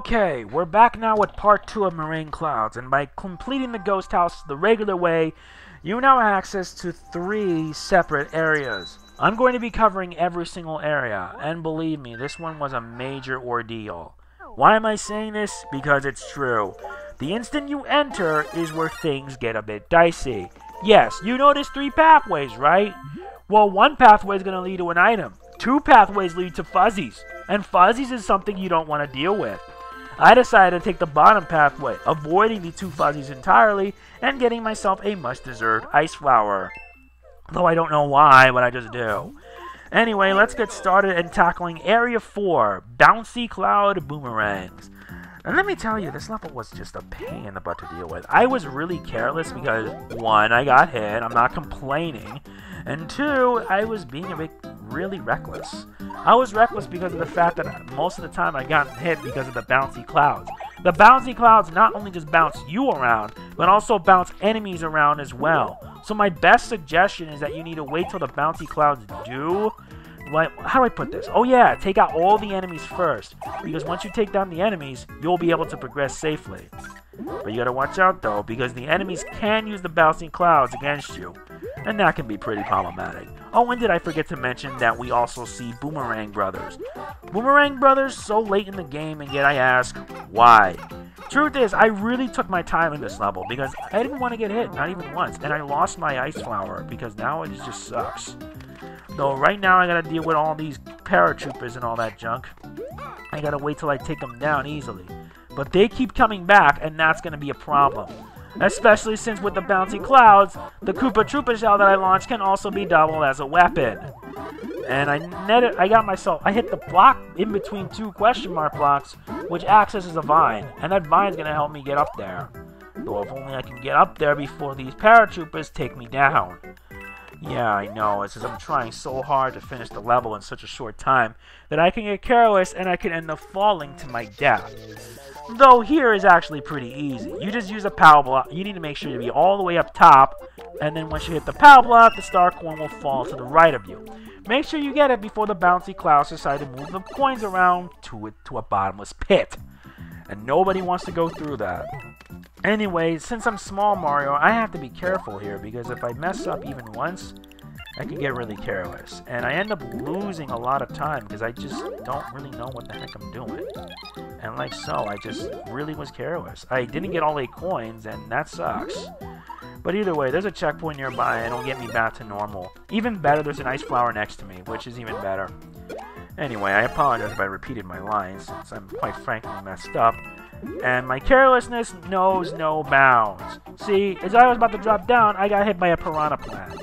Okay, we're back now with part 2 of Rainclouds, and by completing the ghost house the regular way, you now have access to 3 separate areas. I'm going to be covering every single area, and believe me, this one was a major ordeal. Why am I saying this? Because it's true. The instant you enter is where things get a bit dicey. Yes, you notice 3 pathways, right? Well, one pathway is going to lead to an item. 2 pathways lead to fuzzies, and fuzzies is something you don't want to deal with. I decided to take the bottom pathway, avoiding the 2 fuzzies entirely, and getting myself a much-deserved ice flower. Though I don't know why, but I just do. Anyway, let's get started in tackling Area 4, Bouncy Cloud Boomerangs. And let me tell you, this level was just a pain in the butt to deal with. I was really careless because, 1, I got hit, I'm not complaining, and 2, I was being a bit really reckless. I was reckless because of the fact that most of the time I got hit because of the bouncy clouds. The bouncy clouds not only just bounce you around, but also bounce enemies around as well. So my best suggestion is that you need to wait till the bouncy clouds do. How do I put this? Oh yeah, take out all the enemies first, because once you take down the enemies, you'll be able to progress safely. But you gotta watch out though, because the enemies can use the bouncing clouds against you, and that can be pretty problematic. Oh, and did I forget to mention that we also see Boomerang brothers. Boomerang brothers so late in the game, and yet I ask, why? Truth is, I really took my time in this level, because I didn't want to get hit, not even once, and I lost my ice flower, because now it just sucks. Though right now I gotta deal with all these paratroopers and all that junk. I gotta wait till I take them down easily. But they keep coming back, and that's gonna be a problem. Especially since with the bouncy clouds, the Koopa Troopa shell that I launched can also be doubled as a weapon. And I hit the block in between 2 question mark blocks, which acts as a vine, and that vine's gonna help me get up there. Though if only I can get up there before these paratroopers take me down. Yeah, I know, it's just I'm trying so hard to finish the level in such a short time that I can get careless and I can end up falling to my death. Though here is actually pretty easy. You just use a power block. You need to make sure to be all the way up top, and then once you hit the power block, the star coin will fall to the right of you. Make sure you get it before the bouncy clouds decide to move the coins around to a bottomless pit. And nobody wants to go through that. Anyway, since I'm small Mario, I have to be careful here, because if I mess up even once, I can get really careless. And I end up losing a lot of time, because I just don't really know what the heck I'm doing. And like so, I just really was careless. I didn't get all 8 coins, and that sucks. But either way, there's a checkpoint nearby, and it'll get me back to normal. Even better, there's an ice flower next to me, which is even better. Anyway, I apologize if I repeated my lines, since I'm quite frankly messed up. And my carelessness knows no bounds. See, as I was about to drop down, I got hit by a piranha plant.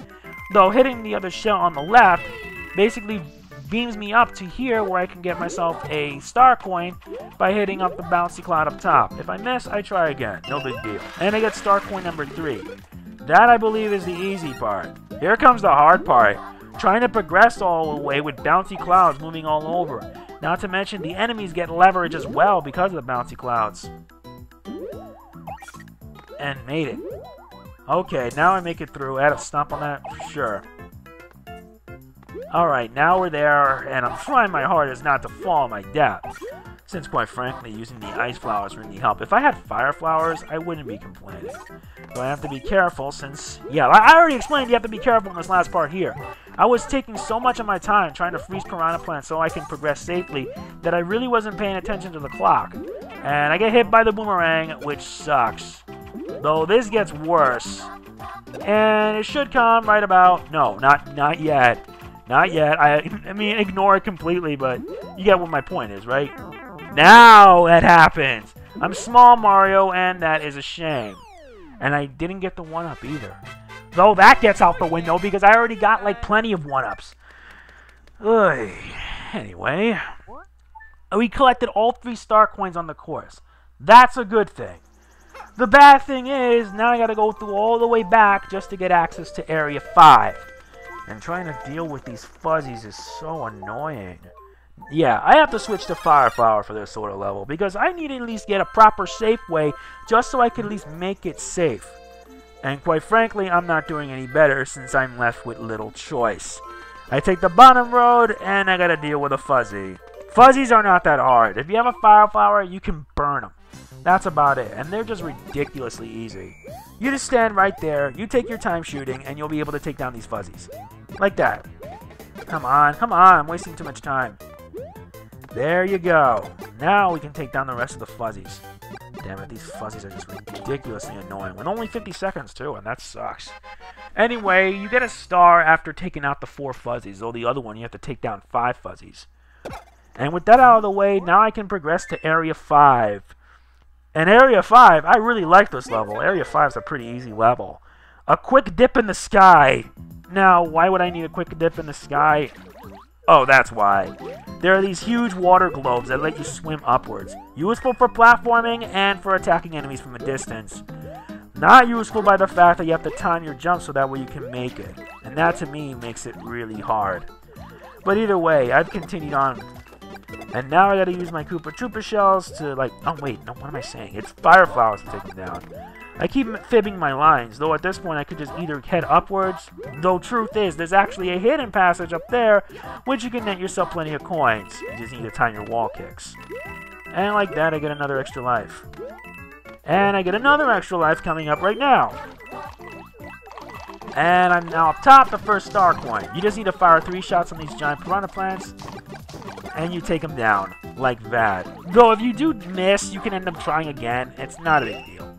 Though hitting the other shell on the left basically beams me up to here where I can get myself a star coin by hitting up the bouncy cloud up top. If I miss, I try again. No big deal. And I get star coin number 3. That, I believe, is the easy part. Here comes the hard part. Trying to progress all the way with bouncy clouds moving all over. Not to mention the enemies get leverage as well because of the bouncy clouds. And made it. Okay, now I make it through. Add a stomp on that? Sure. Alright, now we're there, and I'm trying my hardest not to fall on my death. Since, quite frankly, using the ice flowers really help. If I had fire flowers, I wouldn't be complaining. So I have to be careful since... Yeah, I already explained you have to be careful in this last part here. I was taking so much of my time trying to freeze piranha plants so I can progress safely that I really wasn't paying attention to the clock. And I get hit by the boomerang, which sucks. Though this gets worse. And it should come right about... No, not yet. Not yet. I mean, ignore it completely, but you get what my point is, right? Now it happens. I'm small Mario, and that is a shame. And I didn't get the 1-up either. Though that gets out the window because I already got like plenty of 1-ups. Anyway, we collected all 3 star coins on the course. That's a good thing. The bad thing is, now I gotta go through all the way back just to get access to Area 5. And trying to deal with these fuzzies is so annoying. Yeah, I have to switch to Fire Flower for this sort of level, because I need to at least get a proper safe way just so I can at least make it safe. And quite frankly, I'm not doing any better since I'm left with little choice. I take the bottom road, and I gotta deal with a fuzzy. Fuzzies are not that hard. If you have a fire flower, you can burn them. That's about it. And they're just ridiculously easy. You just stand right there, you take your time shooting, and you'll be able to take down these fuzzies. Like that. Come on, come on. I'm wasting too much time. There you go. Now we can take down the rest of the fuzzies. Damn it, these fuzzies are just ridiculously annoying. With only 50 seconds, too, and that sucks. Anyway, you get a star after taking out the 4 fuzzies, though the other one you have to take down 5 fuzzies. And with that out of the way, now I can progress to Area 5. And Area 5, I really like this level. Area 5 is a pretty easy level. A quick dip in the sky. Now, why would I need a quick dip in the sky? Oh, that's why. There are these huge water globes that let you swim upwards. Useful for platforming and for attacking enemies from a distance. Not useful by the fact that you have to time your jump so that way you can make it. And that to me makes it really hard. But either way, I've continued on. And now I gotta use my Koopa Troopa shells to like... Oh wait, no, what am I saying? It's fire flowers to take them down. I keep fibbing my lines, though at this point I could just either head upwards, though truth is, there's actually a hidden passage up there, which you can net yourself plenty of coins. You just need to time your wall kicks. And like that, I get another extra life. And I get another extra life coming up right now. And I'm now up top, the first star coin. You just need to fire 3 shots on these giant piranha plants, and you take them down, like that. Though if you do miss, you can end up trying again. It's not a big deal.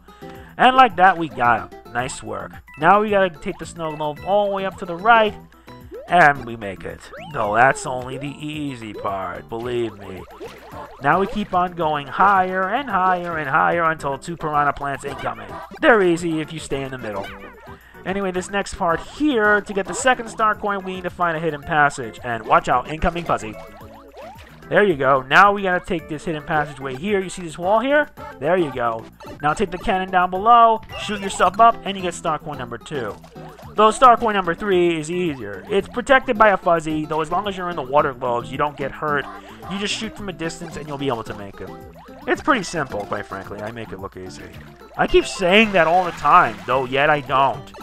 And like that, we got him. Nice work. Now we gotta take the snow globe all the way up to the right, and we make it. Though that's only the easy part, believe me. Now we keep on going higher and higher and higher until 2 piranha plants incoming. They're easy if you stay in the middle. Anyway, this next part here, to get the second star coin, we need to find a hidden passage. And watch out, incoming fuzzy. There you go. Now we gotta take this hidden passageway here. You see this wall here? There you go. Now take the cannon down below, shoot yourself up, and you get star coin number 2. Though star coin number 3 is easier. It's protected by a fuzzy, though as long as you're in the water globes, you don't get hurt. You just shoot from a distance and you'll be able to make it. It's pretty simple, quite frankly. I make it look easy. I keep saying that all the time, though yet I don't.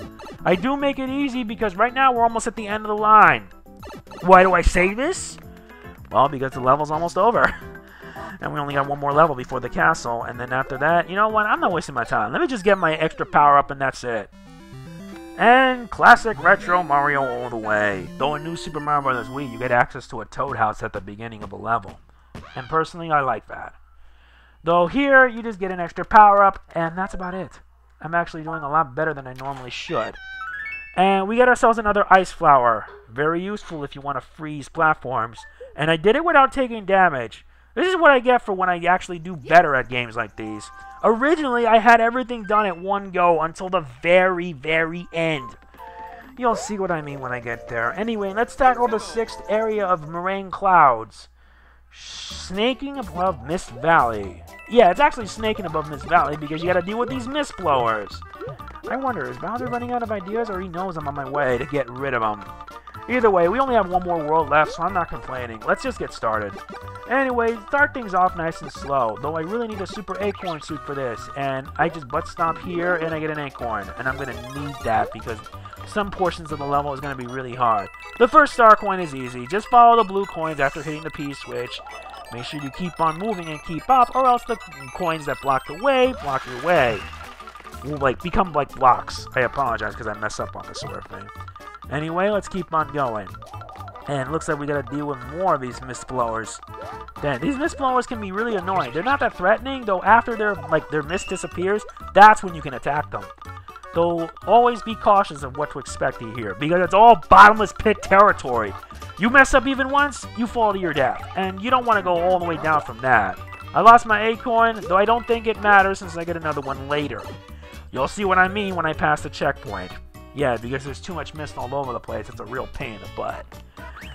I do make it easy because right now we're almost at the end of the line. Why do I say this? Well, because the level's almost over. And we only got 1 more level before the castle. And then after that, you know what? I'm not wasting my time. Let me just get my extra power up and that's it. And classic retro Mario all the way. Though in New Super Mario Bros. Wii, you get access to a Toad House at the beginning of a level. And personally, I like that. Though here, you just get an extra power up, and that's about it. I'm actually doing a lot better than I normally should. And we got ourselves another ice flower. Very useful if you want to freeze platforms. And I did it without taking damage. This is what I get for when I actually do better at games like these. Originally, I had everything done at one go until the very, very end. You'll see what I mean when I get there. Anyway, let's tackle the 6th area of Meringue Clouds. Snaking above Mist Valley. Yeah, it's actually snaking above Mist Valley because you gotta deal with these mist blowers. I wonder, is Bowser running out of ideas or he knows I'm on my way to get rid of them? Either way, we only have 1 more world left, so I'm not complaining. Let's just get started. Anyway, start things off nice and slow, though I really need a super acorn suit for this, and I just butt stomp here and I get an acorn, and I'm going to need that because some portions of the level is going to be really hard. The first star coin is easy. Just follow the blue coins after hitting the P switch. Make sure you keep on moving and keep up, or else the coins that block the way block your way. Will become like blocks. I apologize because I mess up on this sort of thing. Anyway, let's keep on going. And it looks like we gotta deal with more of these mist blowers. Then these mist blowers can be really annoying. They're not that threatening, though after their mist disappears, that's when you can attack them. Though always be cautious of what to expect here, because it's all bottomless pit territory. You mess up even once, you fall to your death. And you don't want to go all the way down from that. I lost my acorn, though I don't think it matters since I get another one later. You'll see what I mean when I pass the checkpoint. Yeah, because there's too much mist all over the place. It's a real pain in the butt.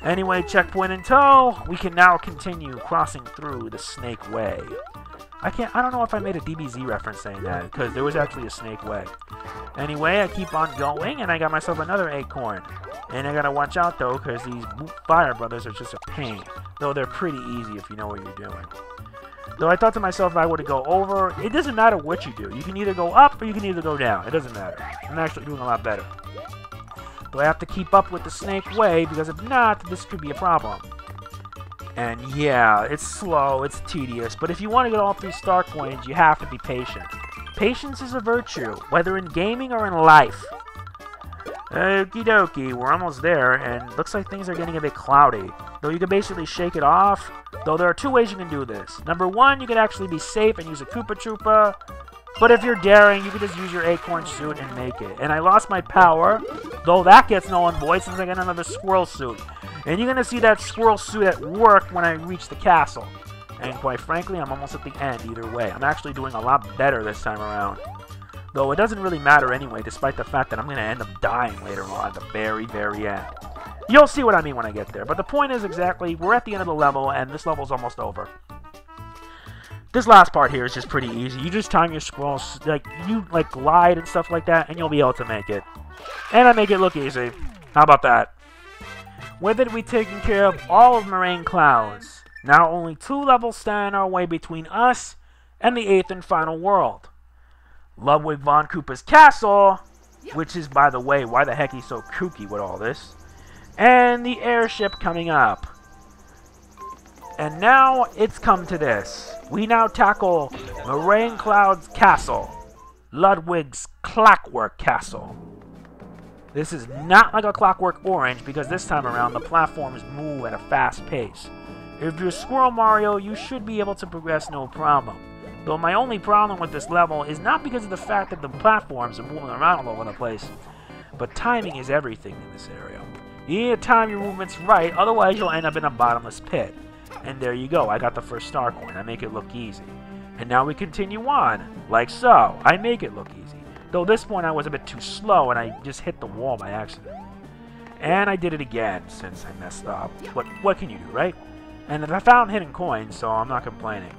Anyway, checkpoint in tow. We can now continue crossing through the Snake Way. I don't know if I made a DBZ reference saying that, because there was actually a Snake Way. Anyway, I keep on going, and I got myself another acorn. And I gotta watch out, though, because these Fire Brothers are just a pain. Though they're pretty easy if you know what you're doing. Though I thought to myself if I were to go over, it doesn't matter what you do. You can either go up or you can either go down. It doesn't matter. I'm actually doing a lot better. Though I have to keep up with the Snake Way, because if not, this could be a problem. And yeah, it's slow, it's tedious, but if you want to get all 3 star coins, you have to be patient. Patience is a virtue, whether in gaming or in life. Okie dokie, we're almost there, and looks like things are getting a bit cloudy. Though you can basically shake it off, though there are 2 ways you can do this. Number 1, you can actually be safe and use a Koopa Troopa. But if you're daring, you can just use your acorn suit and make it. And I lost my power, though that gets null and void since I got another squirrel suit. And you're going to see that squirrel suit at work when I reach the castle. And quite frankly, I'm almost at the end either way. I'm actually doing a lot better this time around. Though it doesn't really matter anyway, despite the fact that I'm going to end up dying later on at the very, very end. You'll see what I mean when I get there. But the point is exactly, we're at the end of the level, and this level's almost over. This last part here is just pretty easy. You just time your scrolls, you glide and stuff like that, and you'll be able to make it. And I make it look easy. How about that? With it, we've taken care of all of Rainclouds. Now only 2 levels stand our way between us and the 8th and final world. Ludwig Von Koopa's castle, which is, by the way, why the heck he's so kooky with all this, and the airship coming up. And now it's come to this. We now tackle Rainclouds Castle, Ludwig's Clockwork Castle. This is not like a Clockwork Orange because this time around the platforms move at a fast pace. If you're Squirrel Mario, you should be able to progress no problem. Though my only problem with this level is not because of the fact that the platforms are moving around all over the place, but timing is everything in this area. You need to time your movements right, otherwise you'll end up in a bottomless pit. And there you go, I got the first star coin. I make it look easy. And now we continue on, like so. I make it look easy. Though at this point I was a bit too slow and I just hit the wall by accident. And I did it again since I messed up. But what can you do, right? And I found hidden coins, so I'm not complaining.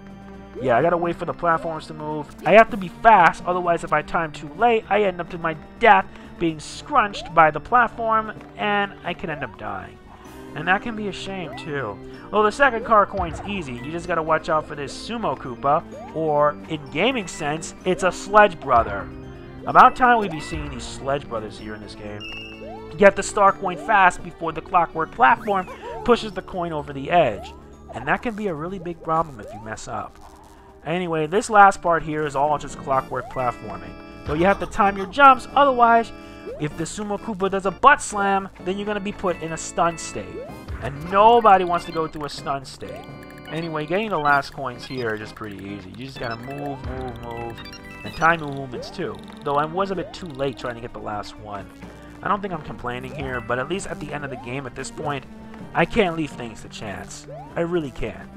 Yeah, I gotta wait for the platforms to move. I have to be fast, otherwise if I time too late, I end up to my death being scrunched by the platform, and I can end up dying. And that can be a shame, too. Well, the second car coin's easy. You just gotta watch out for this Sumo Koopa, or, in gaming sense, it's a Sledge Brother. About time we be seeing these Sledge Brothers here in this game. Get the star coin fast before the clockwork platform pushes the coin over the edge. And that can be a really big problem if you mess up. Anyway, this last part here is all just clockwork platforming. Though you have to time your jumps, otherwise, if the Sumo Koopa does a butt slam, then you're going to be put in a stun state. And nobody wants to go through a stun state. Anyway, getting the last coins here is just pretty easy. You just got to move, and time your movements too. Though I was a bit too late trying to get the last one. I don't think I'm complaining here, but at least at the end of the game at this point, I can't leave things to chance. I really can't.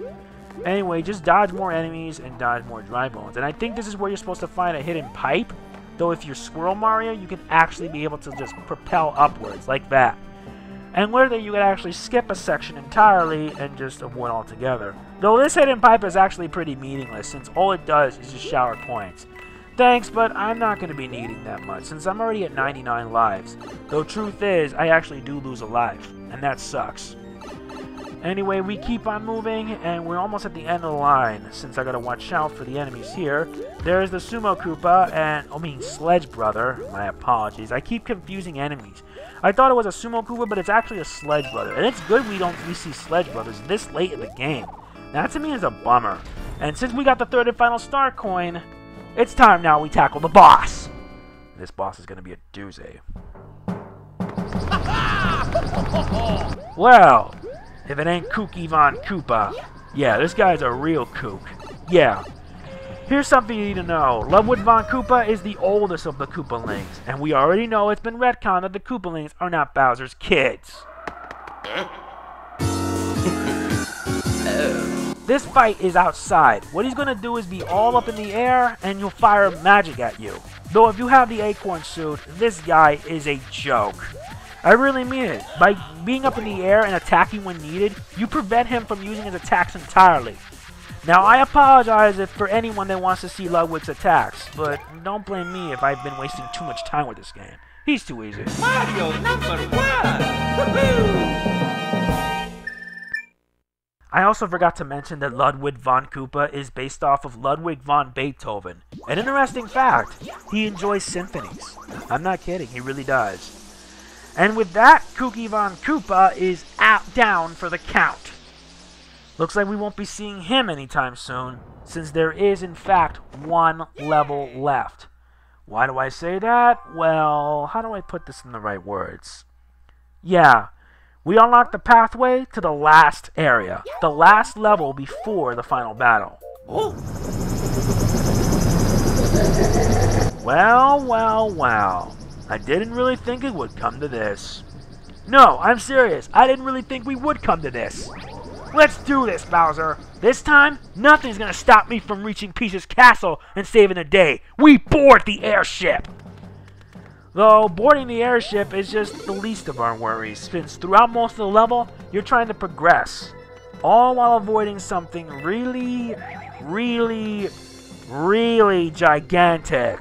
Anyway, just dodge more enemies and dodge more dry bones. And I think this is where you're supposed to find a hidden pipe. Though if you're Squirrel Mario, you can actually be able to just propel upwards like that. And where you can actually skip a section entirely and just avoid altogether. Though this hidden pipe is actually pretty meaningless since all it does is just shower coins. Thanks, but I'm not going to be needing that much since I'm already at 99 lives. Though truth is, I actually do lose a life, and that sucks. Anyway, we keep on moving, and we're almost at the end of the line, since I gotta watch out for the enemies here. There's the Sumo Koopa, and, Sledge Brother. My apologies. I keep confusing enemies. I thought it was a Sumo Koopa, but it's actually a Sledge Brother. And it's good we see Sledge Brothers this late in the game. That to me is a bummer. And since we got the third and final star coin, it's time now we tackle the boss. This boss is gonna be a doozy. Well, if it ain't Kooky Von Koopa. Yeah, this guy's a real kook. Yeah. Here's something you need to know. Ludwig Von Koopa is the oldest of the Koopalings, and we already know it's been retconned that the Koopalings are not Bowser's kids. This fight is outside. What he's gonna do is be all up in the air, and you'll fire magic at you. Though if you have the acorn suit, this guy is a joke. I really mean it. By being up in the air and attacking when needed, you prevent him from using his attacks entirely. Now, I apologize for anyone that wants to see Ludwig's attacks, but don't blame me if I've been wasting too much time with this game. He's too easy. Mario #1! Woohoo! I also forgot to mention that Ludwig Von Koopa is based off of Ludwig von Beethoven. An interesting fact, he enjoys symphonies. I'm not kidding, he really does. And with that, Kooky Von Koopa is down for the count. Looks like we won't be seeing him anytime soon, since there is in fact one level left. Why do I say that? Well, how do I put this in the right words? Yeah, we unlocked the pathway to the last area, the last level before the final battle. Well, well, well. I didn't really think it would come to this. No, I'm serious. I didn't really think we would come to this. Let's do this, Bowser. This time, nothing's gonna stop me from reaching Peach's castle and saving the day. We board the airship! Though, boarding the airship is just the least of our worries, since throughout most of the level, you're trying to progress. All while avoiding something really, really, really gigantic.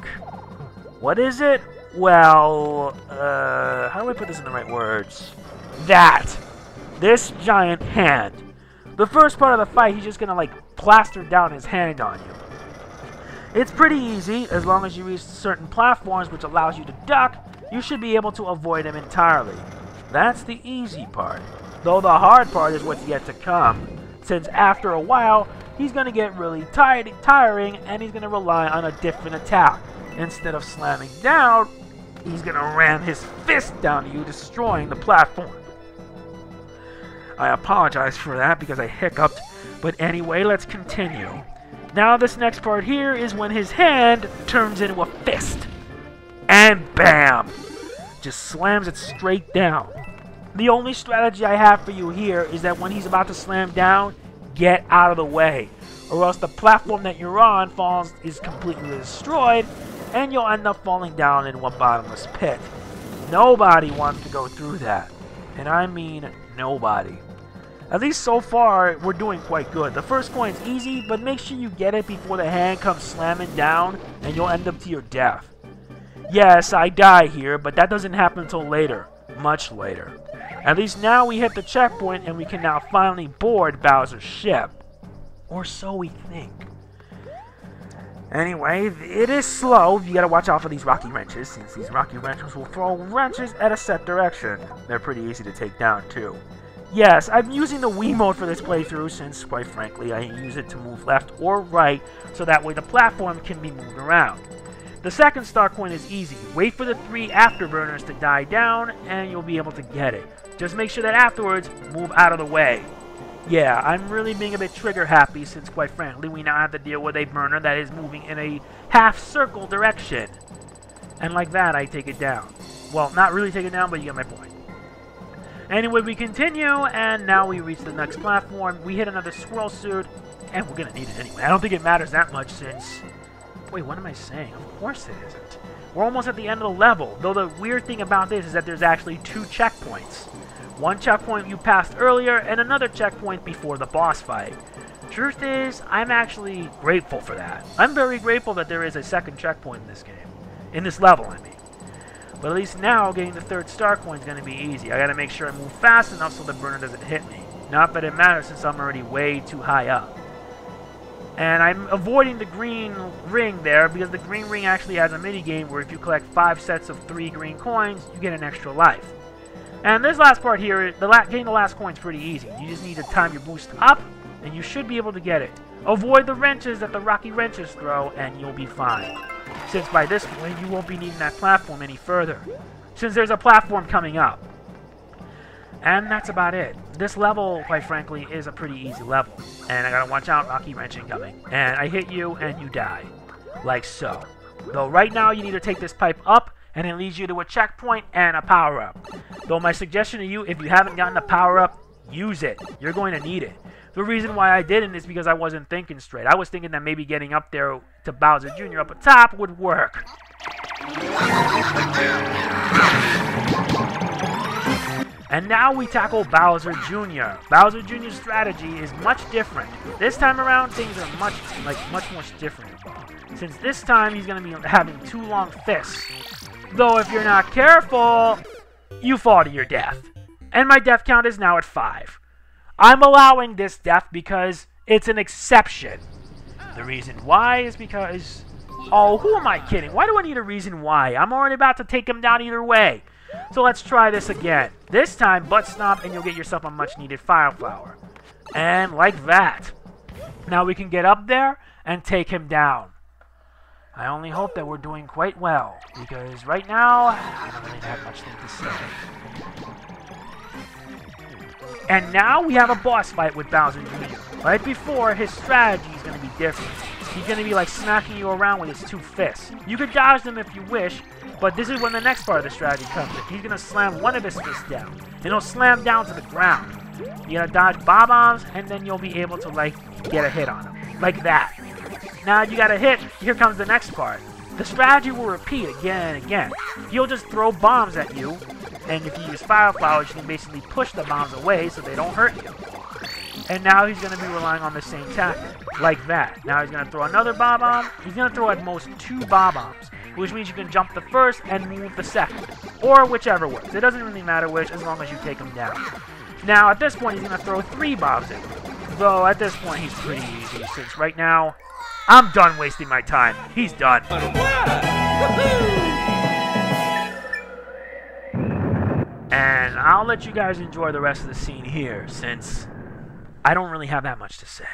What is it? Well, how do I put this in the right words? This giant hand. The first part of the fight, he's just gonna, like, plaster down his hand on you. It's pretty easy, as long as you reach certain platforms, which allows you to duck, you should be able to avoid him entirely. That's the easy part. Though the hard part is what's yet to come, since after a while, he's gonna get really tiring, and he's gonna rely on a different attack. Instead of slamming down, he's gonna ram his fist down to you, destroying the platform. I apologize for that because I hiccuped, but anyway, let's continue. Now this next part here is when his hand turns into a fist. And BAM! Just slams it straight down. The only strategy I have for you here is that when he's about to slam down, get out of the way, or else the platform that you're on is completely destroyed, and you'll end up falling down into a bottomless pit. Nobody wants to go through that. And I mean nobody. At least so far, we're doing quite good. The first coin's easy, but make sure you get it before the hand comes slamming down, and you'll end up to your death. Yes, I die here, but that doesn't happen until later. Much later. At least now we hit the checkpoint, and we can now finally board Bowser's ship. Or so we think. Anyway, it is slow. You gotta watch out for these rocky wrenches, since these rocky wrenches will throw wrenches at a set direction. They're pretty easy to take down, too. Yes, I'm using the Wii mode for this playthrough, since, quite frankly, I use it to move left or right, so that way the platform can be moved around. The second start point is easy. Wait for the 3 afterburners to die down, and you'll be able to get it. Just make sure that afterwards, move out of the way. Yeah, I'm really being a bit trigger happy, since, quite frankly, we now have to deal with a burner that is moving in a half-circle direction. And like that, I take it down. Well, not really take it down, but you get my point. Anyway, we continue, and now we reach the next platform. We hit another squirrel suit, and we're going to need it anyway. I don't think it matters that much since... Wait, what am I saying? Of course it isn't. We're almost at the end of the level, though the weird thing about this is that there's actually 2 checkpoints. One checkpoint you passed earlier, and another checkpoint before the boss fight. Truth is, I'm actually grateful for that. I'm very grateful that there is a second checkpoint in this game. In this level, I mean. But at least now, getting the 3rd star coin is going to be easy. I got to make sure I move fast enough so the burner doesn't hit me. Not that it matters since I'm already way too high up. And I'm avoiding the green ring there because the green ring actually has a minigame where if you collect 5 sets of 3 green coins, you get an extra life. And this last part here, getting the last coin is pretty easy. You just need to time your boost up, and you should be able to get it. Avoid the wrenches that the rocky wrenches throw, and you'll be fine. Since by this point, you won't be needing that platform any further. Since there's a platform coming up. And that's about it. This level, quite frankly, is a pretty easy level. And I gotta watch out, rocky wrench incoming. And I hit you, and you die. Like so. Though right now, you need to take this pipe up, and it leads you to a checkpoint and a power-up. Though my suggestion to you, if you haven't gotten a power-up, use it. You're going to need it. The reason why I didn't is because I wasn't thinking straight. I was thinking that maybe getting up there to Bowser Jr. up at top would work. And now we tackle Bowser Jr. Bowser Jr.'s strategy is much different. This time around, things are much more different. Since this time, he's going to be having 2 long fists. Though if you're not careful, you fall to your death. And my death count is now at 5. I'm allowing this death because it's an exception. The reason why is because... Oh, who am I kidding? Why do I need a reason why? I'm already about to take him down either way. So let's try this again. This time, butt stomp and you'll get yourself a much needed fire flower. And like that. Now we can get up there and take him down. I only hope that we're doing quite well, because right now, I don't really have much thing to say. And now we have a boss fight with Bowser Jr. Right before, his strategy is going to be different. He's going to be like smacking you around with his 2 fists. You can dodge them if you wish, but this is when the next part of the strategy comes in. He's going to slam one of his fists down, and he'll slam down to the ground. You gotta dodge bombs, and then you'll be able to, like, get a hit on him. Like that. Now you got a hit, here comes the next part. The strategy will repeat again and again. He'll just throw bombs at you, and if you use fire flowers, you can basically push the bombs away so they don't hurt you. And now he's going to be relying on the same tactic, like that. Now he's going to throw another bomb. He's going to throw at most 2 bombs, which means you can jump the first and move the second, or whichever works. It doesn't really matter which, as long as you take him down. Now, at this point, he's going to throw 3 bombs at you. Though, at this point, he's pretty easy, since right now, I'm done wasting my time. He's done. And I'll let you guys enjoy the rest of the scene here, since I don't really have that much to say.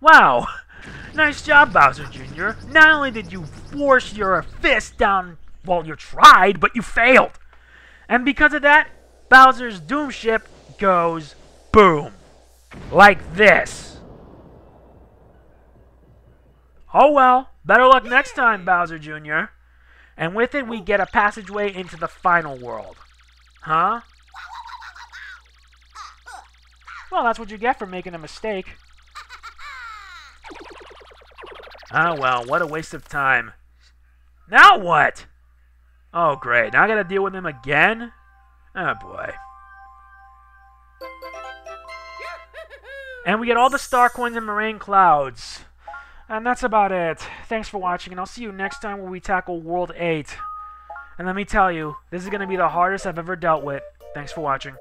Wow! Nice job, Bowser Jr. Not only did you force your fist down, well, you tried, but you failed. And because of that, Bowser's Doom Ship goes boom. Like this. Oh well, better luck next time, Bowser Jr. And with it, we get a passageway into the final world. Huh? Well, that's what you get for making a mistake. Ah, well, what a waste of time. Now what? Oh, great. Now I gotta deal with him again? Oh, boy. And we get all the star coins and Meringue Clouds. And that's about it. Thanks for watching, and I'll see you next time when we tackle World 8. And let me tell you, this is gonna be the hardest I've ever dealt with. Thanks for watching.